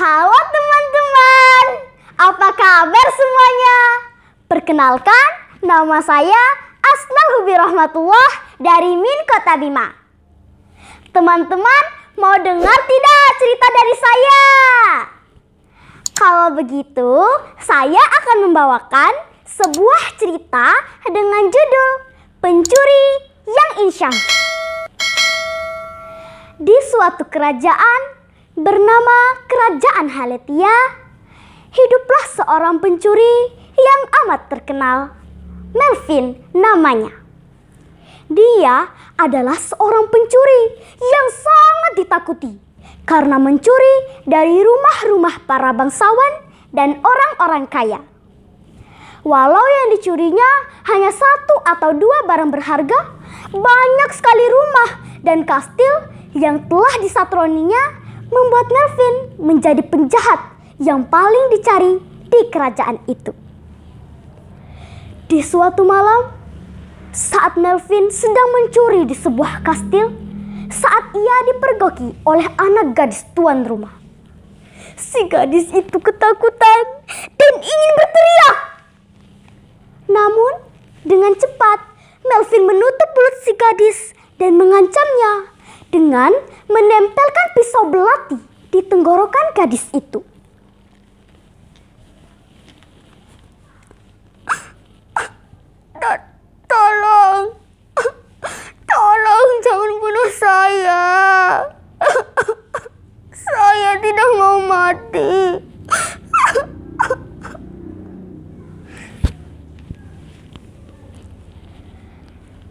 Halo teman-teman, apa kabar semuanya? Perkenalkan, nama saya Asnal Hubi Rahmatullah dari Min Kota Bima. Teman-teman, mau dengar tidak cerita dari saya? Kalau begitu, saya akan membawakan sebuah cerita dengan judul Pencuri yang Insyam. Di suatu kerajaan bernama Kerajaan Haletia, hiduplah seorang pencuri yang amat terkenal. Melvin namanya. Dia adalah seorang pencuri yang sangat ditakuti karena mencuri dari rumah-rumah para bangsawan dan orang-orang kaya. Walau yang dicurinya hanya 1 atau 2 barang berharga, banyak sekali rumah dan kastil yang telah disatroninya membuat Melvin menjadi penjahat yang paling dicari di kerajaan itu. Di suatu malam, saat Melvin sedang mencuri di sebuah kastil, saat ia dipergoki oleh anak gadis tuan rumah. Si gadis itu ketakutan dan ingin berteriak. Namun, dengan cepat Melvin menutup mulut si gadis dan mengancamnya dengan menempelkan pisau belati di tenggorokan gadis itu. Tolong jangan bunuh saya. Saya tidak mau mati.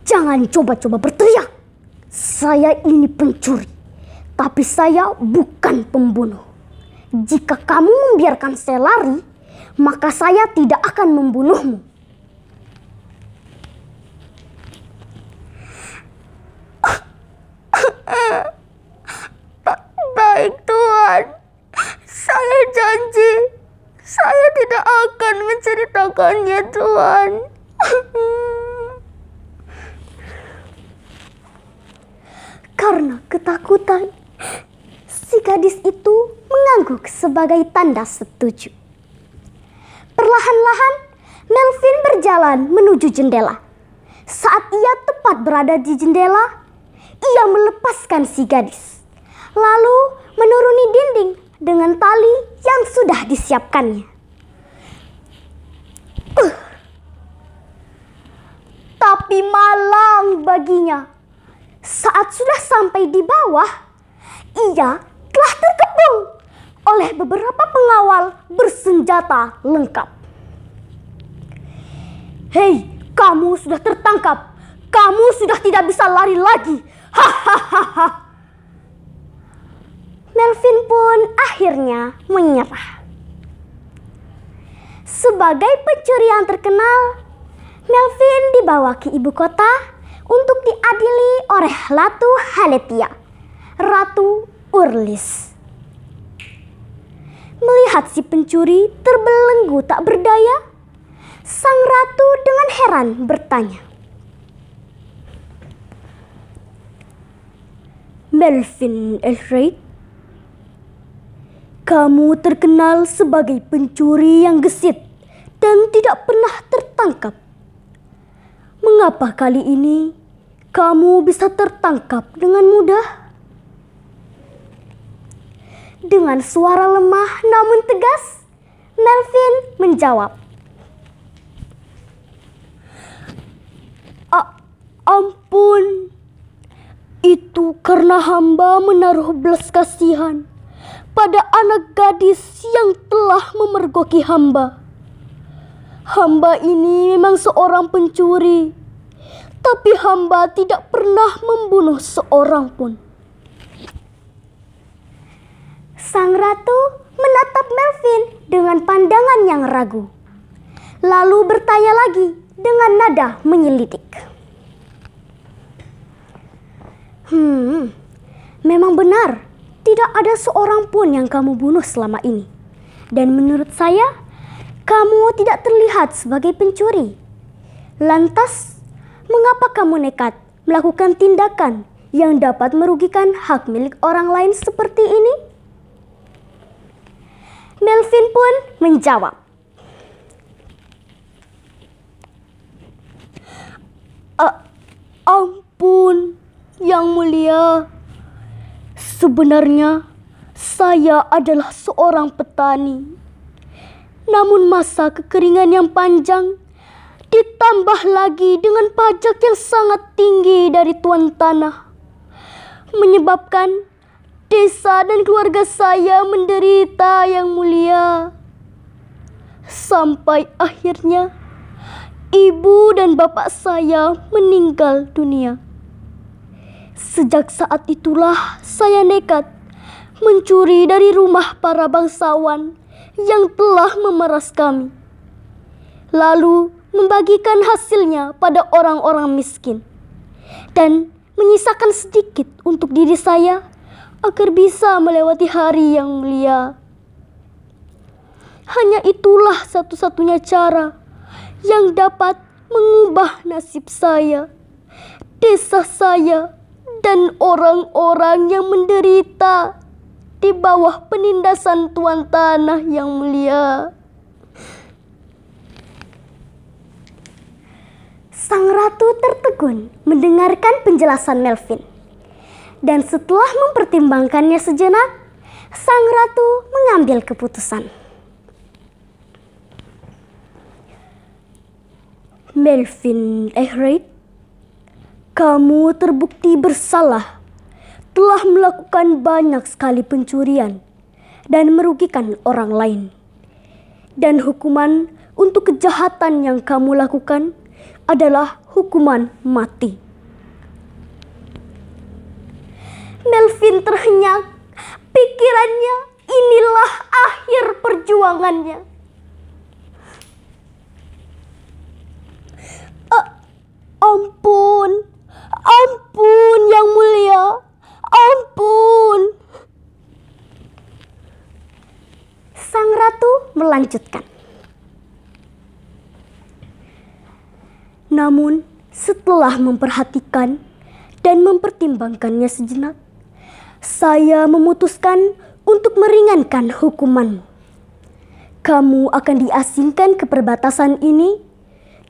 Jangan coba-coba berteriak. Saya ini pencuri, tapi saya bukan pembunuh. Jika kamu membiarkan saya lari, maka saya tidak akan membunuhmu. Baik Tuan, saya janji saya tidak akan menceritakannya Tuan. Karena ketakutan, si gadis itu mengangguk sebagai tanda setuju. Perlahan-lahan, Melvin berjalan menuju jendela. Saat ia tepat berada di jendela, ia melepaskan si gadis, lalu menuruni dinding dengan tali yang sudah disiapkannya. Tapi malang baginya. Saat sudah sampai di bawah, ia telah terkepung oleh beberapa pengawal bersenjata lengkap. Hei, kamu sudah tertangkap. Kamu sudah tidak bisa lari lagi. Hahaha. Melvin pun akhirnya menyerah. Sebagai pencuri yang terkenal, Melvin dibawa ke ibu kota untuk diadili oleh Ratu Haletia, Ratu Urlis. Melihat si pencuri terbelenggu tak berdaya, sang ratu dengan heran bertanya, "Melvin Elfried, kamu terkenal sebagai pencuri yang gesit dan tidak pernah tertangkap. Mengapa kali ini kamu bisa tertangkap dengan mudah?" Dengan suara lemah namun tegas, Melvin menjawab, "Ampun, itu karena hamba menaruh belas kasihan pada anak gadis yang telah memergoki hamba. Hamba ini memang seorang pencuri, tapi hamba tidak pernah membunuh seorang pun." Sang ratu menatap Melvin dengan pandangan yang ragu, lalu bertanya lagi dengan nada menyelidik, "Memang benar, tidak ada seorang pun yang kamu bunuh selama ini. Dan menurut saya, kamu tidak terlihat sebagai pencuri. Lantas, mengapa kamu nekat melakukan tindakan yang dapat merugikan hak milik orang lain seperti ini?" Melvin pun menjawab, "Ampun, Yang Mulia. Sebenarnya saya adalah seorang petani. Namun masa kekeringan yang panjang ditambah lagi dengan pajak yang sangat tinggi dari tuan tanah menyebabkan desa dan keluarga saya menderita, Yang Mulia. Sampai akhirnya ibu dan bapak saya meninggal dunia. Sejak saat itulah saya nekat mencuri dari rumah para bangsawan yang telah memeras kami, lalu membagikan hasilnya pada orang-orang miskin dan menyisakan sedikit untuk diri saya agar bisa melewati hari yang mulia. Hanya itulah satu-satunya cara yang dapat mengubah nasib saya, desa saya, dan orang-orang yang menderita di bawah penindasan tuan tanah yang mulia." Sang ratu tertegun mendengarkan penjelasan Melvin. Dan setelah mempertimbangkannya sejenak, sang ratu mengambil keputusan. "Melvin Ehret, kamu terbukti bersalah, telah melakukan banyak sekali pencurian dan merugikan orang lain. Dan hukuman untuk kejahatan yang kamu lakukan adalah hukuman mati." Melvin terhenyak. Pikirannya, inilah akhir perjuangannya. Ampun, ampun Yang Mulia, ampun." Sang ratu melanjutkan, "Namun setelah memperhatikan dan mempertimbangkannya sejenak, saya memutuskan untuk meringankan hukumanmu. Kamu akan diasingkan ke perbatasan ini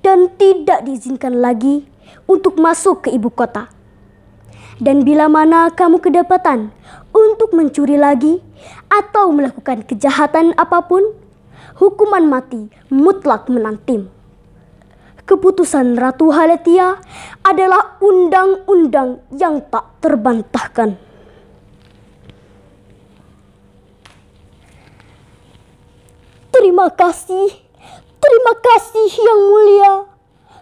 dan tidak diizinkan lagi untuk masuk ke ibu kota. Dan bila mana kamu kedapatan untuk mencuri lagi atau melakukan kejahatan apapun, hukuman mati mutlak menantimu. Keputusan Ratu Haletia adalah undang-undang yang tak terbantahkan." Terima kasih Yang Mulia.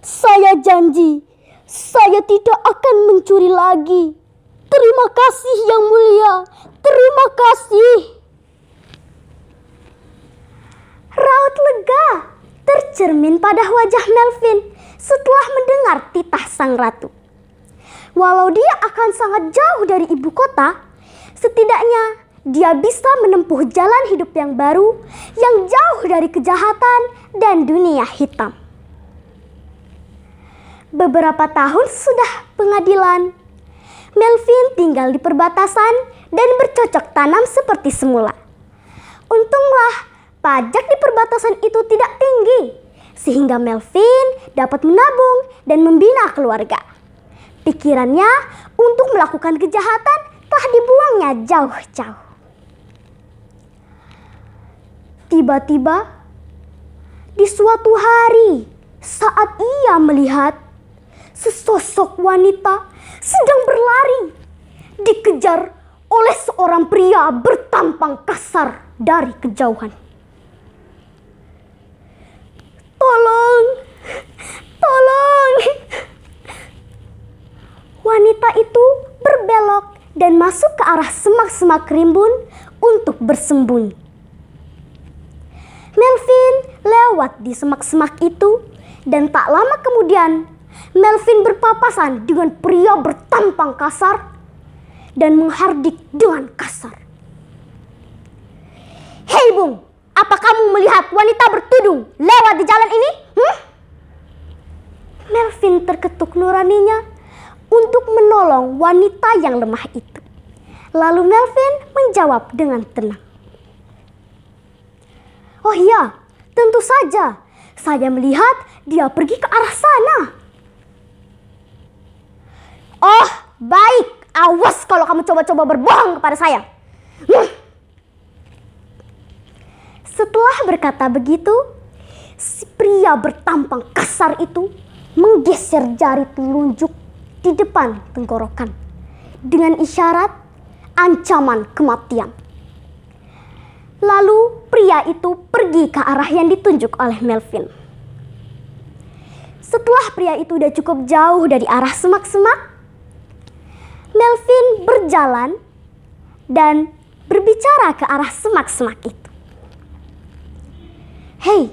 Saya janji, saya tidak akan mencuri lagi. Terima kasih Yang Mulia, terima kasih. Raut lega tercermin pada wajah Melvin setelah mendengar titah sang ratu. Walau dia akan sangat jauh dari ibu kota, setidaknya dia bisa menempuh jalan hidup yang baru yang jauh dari kejahatan dan dunia hitam. Beberapa tahun sudah pengadilan, Melvin tinggal di perbatasan dan bercocok tanam seperti semula. Untunglah pajak di perbatasan itu tidak tinggi, sehingga Melvin dapat menabung dan membina keluarga. Pikirannya untuk melakukan kejahatan telah dibuangnya jauh-jauh. Tiba-tiba, di suatu hari saat ia melihat sesosok wanita sedang berlari, dikejar oleh seorang pria bertampang kasar dari kejauhan. Tolong! Tolong! Wanita itu berbelok dan masuk ke arah semak-semak rimbun untuk bersembunyi. Melvin lewat di semak-semak itu dan tak lama kemudian Melvin berpapasan dengan pria bertampang kasar dan menghardik dengan kasar. "Hei Bung, apa kamu melihat wanita bertudung lewat di jalan ini?" Melvin terketuk nuraninya untuk menolong wanita yang lemah itu. Lalu Melvin menjawab dengan tenang, Oh iya, tentu saja. Saya melihat dia pergi ke arah sana. Oh, baik. Awas kalau kamu coba-coba berbohong kepada saya. Setelah berkata begitu, si pria bertampang kasar itu menggeser jari telunjuk di depan tenggorokan dengan isyarat ancaman kematian. Lalu pria itu pergi ke arah yang ditunjuk oleh Melvin. Setelah pria itu sudah cukup jauh dari arah semak-semak, Melvin berjalan dan berbicara ke arah semak-semak itu. Hei,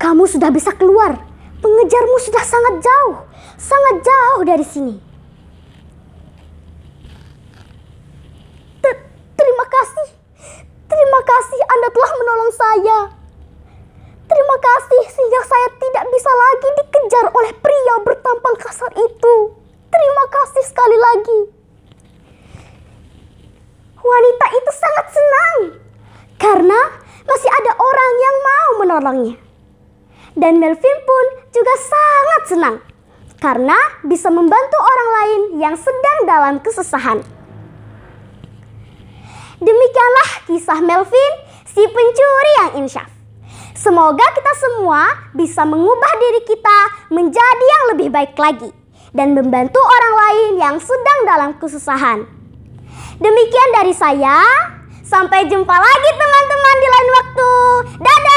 kamu sudah bisa keluar. Pengejarmu sudah sangat jauh dari sini. Terima kasih Anda telah menolong saya. Terima kasih sehingga saya tidak bisa lagi dikejar oleh pria bertampang kasar itu. Terima kasih sekali lagi. Wanita itu sangat senang karena masih ada orang yang mau menolongnya. Dan Melvin pun juga sangat senang karena bisa membantu orang lain yang sedang dalam kesusahan. Demikianlah kisah Melvin, si pencuri yang insyaf. Semoga kita semua bisa mengubah diri kita menjadi yang lebih baik lagi dan membantu orang lain yang sedang dalam kesusahan. Demikian dari saya. Sampai jumpa lagi teman-teman di lain waktu. Dadah!